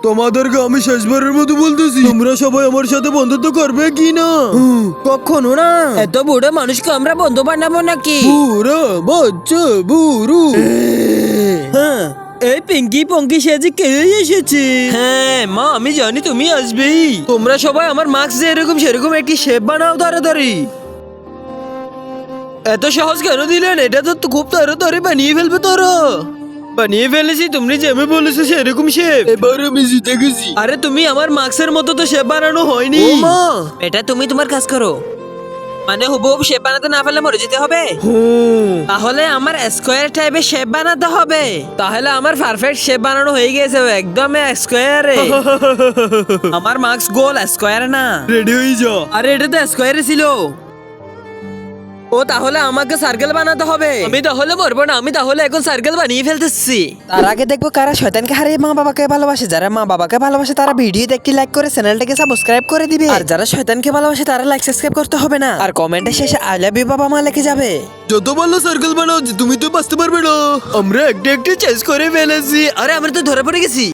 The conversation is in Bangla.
তোমাদেরকে আমি শেষবারের মতো বলতেছি, তোমরা সবাই আমার সাথে বন্ধুত্ব করবে কি না? কখনো না। এত বুড়ো মানুষকে আমরা বন্ধু বানাবো নাকি? বুড়ো বাচ্চা বুড়ো। হ্যাঁ, এই পিঙ্কি পঙ্কি সেজে কে এসেছে? হ্যাঁ মা, আমি জানি তুমি আসবেই। তোমরা সবাই আমার মাস্ক যেরকম সেরকম একটি শেপ বানাও তাড়াতাড়ি। এত সহজ কেন দিলেন? এটা তো খুব তাড়াতাড়ি বানিয়ে ফেলবে তোরা। বানিয়ে ফেলেছি, তুমি যেমন বলেছো সেরকম শেপ। এবার আমি জিতে গেছি। আরে তুমি আমার মাস্কের মতো তো শেপ বানানো হয়নি। ও মা। এটা তুমি তোমার কাজ করো, মানে হুবহু শেপ বানাতে না পারলে মরে যেতে হবে। তাহলে আমার স্কোয়ার টাইপের শেপ বানাতে হবে। তাহলে আমার পারফেক্ট শেপ বানানো হয়ে গেছে, একদম স্কোয়ারে। আমার মার্কস গোল, স্কোয়ার না। রেডি হয়ে যা। আরে এটা তো স্কোয়ারে ছিল। ও তাহলে আমাকে সার্কেল বানাতে হবে। আমি তাহলে মরবো না, আমি তাহলে এখন সার্কেল বানিয়ে ফেলতেছি। তার আগে দেখবো কারা শয়তানকে হারিয়ে মা বাবাকে ভালোবাসে। যারা মা বাবাকে ভালোবাসে তারা ভিডিওতে একটি লাইক করে চ্যানেলটাকে সাবস্ক্রাইব করে দিবে। আর যারা শয়তানকে ভালোবাসে তারা লাইক সাবস্ক্রাইব করতে হবে না। আর কমেন্টের শেষে আই লাভ ইউ বাবা মা লিখে যাবে। যত ভালো সার্কেল বানাও তুমি তো বাঁচতে পারবে না। আমরা একটা একটা চেঞ্জ করে ফেলেছি। আরে আমরা তো ধরে পড়ে গেছি।